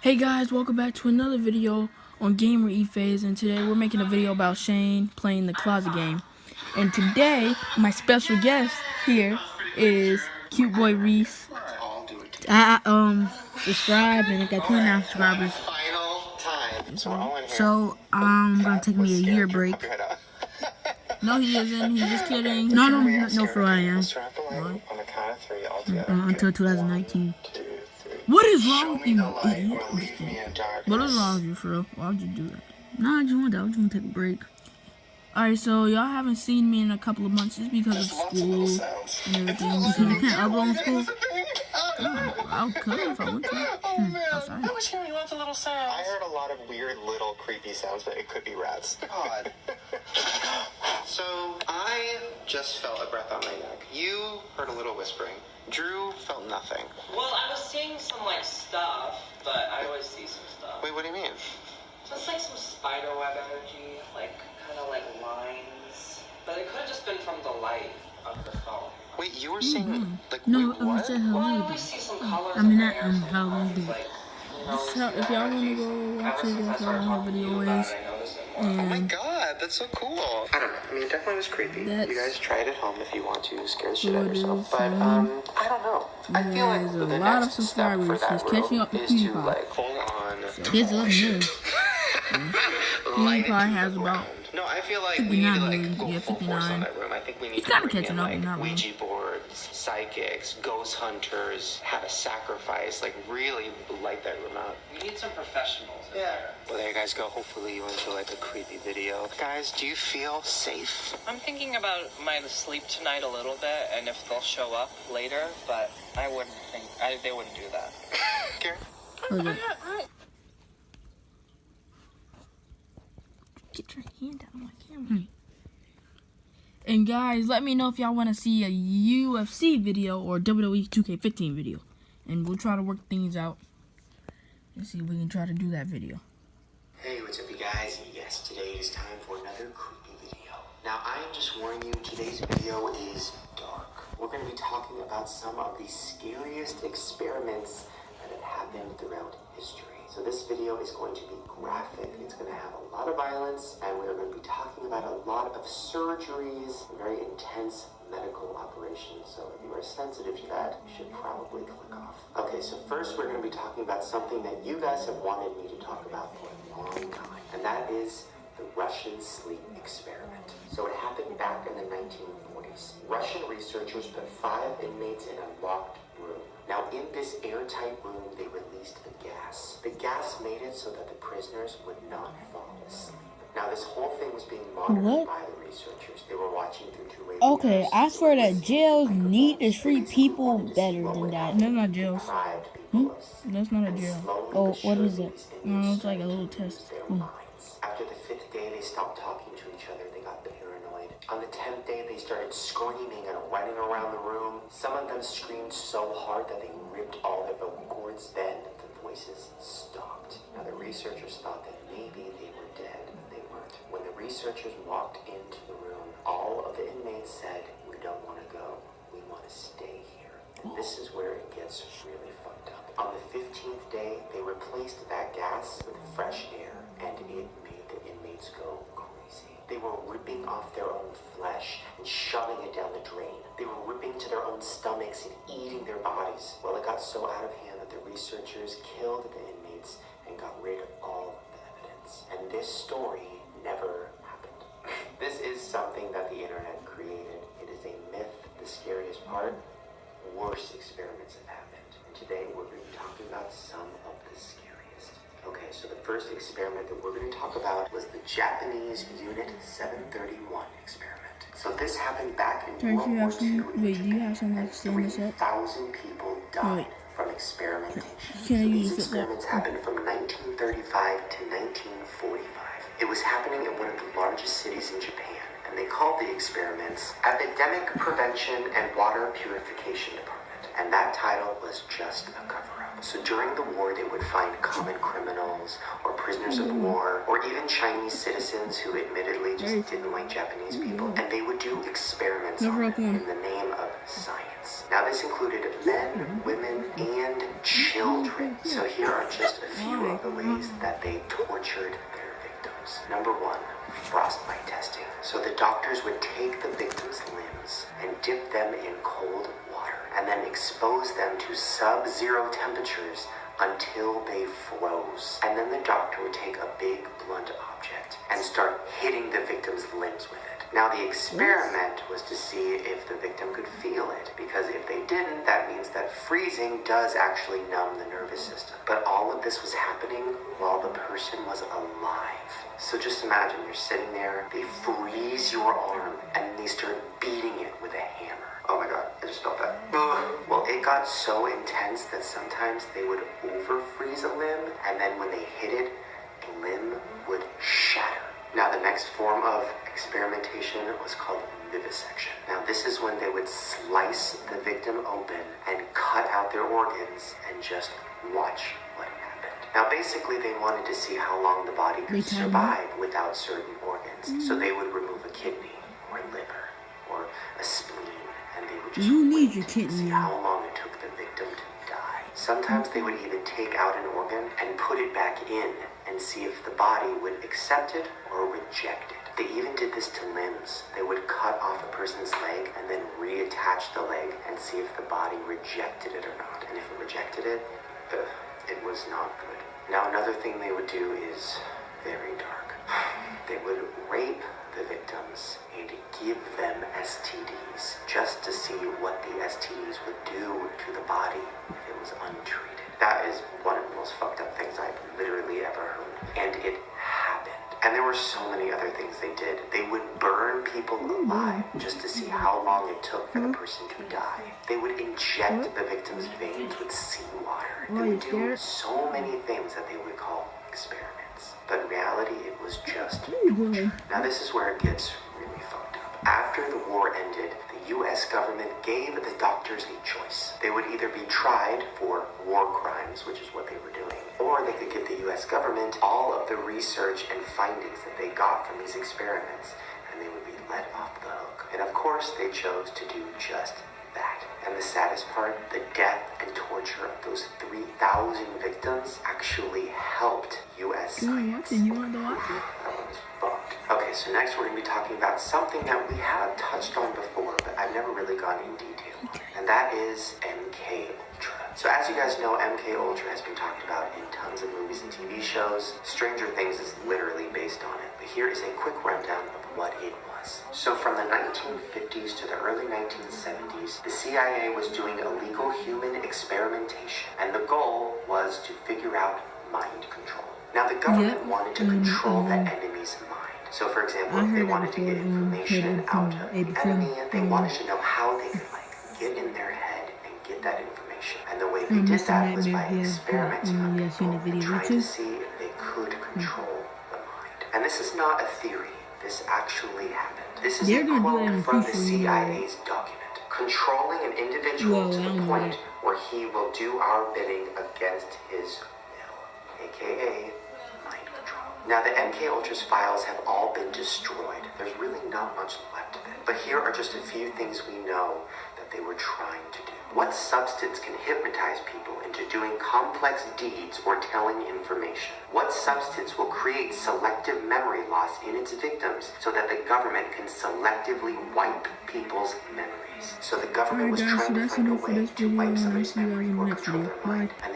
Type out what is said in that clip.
Hey guys, welcome back to another video on Gamer ePhase, and today we're making a video about Shane playing the closet game. And today, my special guest here is Cute Boy Reese. Subscribe, and I got 29 subscribers. So, gonna take me a year break. No, he isn't. He's just kidding. No, for I am. Until 2019. What is wrong with you, idiot? What is wrong with you, for real? Why would you do that? Nah, I just want to take a break. Alright, so y'all haven't seen me in a couple of months just because of school and everything. Because you can't upload in school. Oh, I could if I want to. Outside. I was hearing lots of little sounds. I heard a lot of weird little creepy sounds, but it could be rats. God. So, I just felt a breath on my neck. You heard a little whispering. Drew felt nothing. Well, I was seeing some, stuff, but I always see some stuff. Wait, what do you mean? Just, some spider web energy, kind of lines. But it could have just been from the light of the phone. Wait, you were seeing, No, wait, I was saying Well, I Halloween. always see some colors. I mean, not in there, Halloween. So, if y'all want to go watch it, that's all my video is. Oh my And god, that's so cool. I don't know. I mean, it definitely was creepy. You guys try it at home if you want to. Scare the shit out of yourself. But, I don't know. I feel like there's the a lot of next step subscribers. for that He's catching up to is to, PewDiePie. hold on. This is new. Light PewDiePie into has the about ground. No, I feel like we need to 59 go yeah, full force 59. on that room. I think we need He's to kinda bring catching in up, not really. Ouija boards, psychics, ghost hunters, have a sacrifice, really light that room out. We need some professionals in Yeah. there. Well, there you guys go. Hopefully you enjoy a creepy video. Guys, do you feel safe? I'm thinking about my sleep tonight a little bit, and if they'll show up later, but I wouldn't think, they wouldn't do that. Gary? Get your hand out of my camera. And guys, let me know if y'all want to see a UFC video or WWE 2K15 video. And we'll try to work things out and see if we can try to do that video. Hey, what's up you guys? Yes, today it is time for another creepy video. Now, I am just warning you, today's video is dark. We're going to be talking about some of the scariest experiments that have happened throughout history. So this video is going to be graphic, it's going to have a lot of violence, and we're going to be talking about a lot of surgeries, very intense medical operations. So if you are sensitive to that, you should probably click off. Okay, so first we're going to be talking about something that you guys have wanted me to talk about for a long time, and that is the Russian sleep experiment. So it happened back in the 1940s. Russian researchers put 5 inmates in a locked room. Now, in this airtight room, they released a gas. The gas made it so that the prisoners would not fall asleep. Now, this whole thing was being monitored by the researchers. They were watching through 2 radios. Okay, I swear that jails need to treat people better than that. That's not jails. That's not a jail. Oh, what is it? No, it's like a little test. After the 5th day, they stopped talking to each other. They got paranoid. On the 10th day, they started screaming and running around the room. Some of them screamed so hard that they ripped all their vocal cords. Then the voices stopped. Now, the researchers thought that maybe they were dead. They weren't. When the researchers walked into the room, all of the inmates said, "We don't want to go. We want to stay here." And this is where it gets really fucked up. On the 15th day, they replaced that gas with fresh air, and it made the inmates go crazy. They were ripping off their own flesh and shoving it down the drain. They were ripping to their own stomachs and eating their bodies. Well, it got so out of hand that the researchers killed the inmates and got rid of all the evidence. And this story never happened. This is something that the internet created. It is a myth. The scariest part, worse experiments have happened. And today we're going to be talking about some of the scariest. Okay, so the first experiment that we're going to talk about was the Japanese Unit 731 experiment. So this happened back in World War II. Wait, do you have something to stand this up? 3,000 people died from experimentation. Can I These use it? experiments happened from 1935 to 1945. It was happening in one of the largest cities in Japan, and they called the experiments Epidemic Prevention and Water Purification Department. And that title was just a cover-up. So during the war, they would find common criminals or prisoners of war or even Chinese citizens who admittedly just didn't like Japanese people, and they would do experiments on them in the name of science. Now this included men, women, and children. So here are just a few of the ways that they tortured their victims. Number one, frostbite testing. So the doctors would take the victims' limbs and dip them in cold water and then expose them to sub-zero temperatures until they froze. And then the doctor would take a big blunt object and start hitting the victim's limbs with it. Now the experiment was to see if the victim could feel it, because if they didn't, that means that freezing does actually numb the nervous system. But all of this was happening while the person was alive. So just imagine you're sitting there, they freeze your arm, and they start beating it with a hammer. Oh my god, I just felt that. Ugh. Well, it got so intense that sometimes they would over-freeze a limb, and then when they hit it, the limb would shatter. Now the next form of experimentation was called vivisection. Now this is when they would slice the victim open and cut out their organs and just watch what happened. Now basically they wanted to see how long the body could survive without certain organs. So they would remove a kidney or a liver or a spleen, and they would just need your to kidney. see how long it took the victim to die. Sometimes they would even take out an organ and put it back in and see if the body would accept it or reject it. They even did this to limbs. They would cut off a person's leg and then reattach the leg and see if the body rejected it or not. And if it rejected it, it was not good. Now another thing they would do is very dark. They would rape the victims and give them STDs just to see what the STDs would do to the body if it was untreated. That is one of the most fucked up things I've literally ever heard. And it happened. And there were so many other things they did. They would burn people alive just to see how long it took for the person to die. They would inject the victim's veins with seawater. They would do so many things that they would call experiments. But in reality, it was just torture. Now this is where it gets really fucked up. After the war ended, the US government gave the doctors a choice. They would either be tried for war crimes, which is what they were doing, or they could give the US government all of the research and findings that they got from these experiments, and they would be let off the hook. And of course, they chose to do just that. And the saddest part, the death and torture of those 3,000 victims actually helped US science. You want to watch it? That one was fucked. Okay, so next we're going to be talking about something that we have touched on before, but I've never really gone in detail on. And that is MK Ultra. So as you guys know, MK Ultra has been talked about in tons of movies and TV shows. Stranger Things is literally based on it. But here is a quick rundown of what it was. So from the 1950s to the early 1970s, the CIA was doing illegal human experimentation, and the goal was to figure out mind control. Now the government wanted to control the enemy's mind. So for example, if they wanted to get information out of the enemy, they wanted to know how they could get in their head and get that information. And the way they did that was by experimenting on people and trying to see if they could control the mind. And this is not a theory. This actually happened. This is a quote from the CIA's document. Controlling an individual to the point where he will do our bidding against his will, aka mind control. Now the MK Ultra's files have all been destroyed. There's really not much left of it. But here are just a few things we know that they were trying to do. What substance can hypnotize people into doing complex deeds or telling information? What substance will create selective memory loss in its victims so that the government can selectively wipe people's memories? So the government was trying to find a way to wipe somebody's memory or control their mind.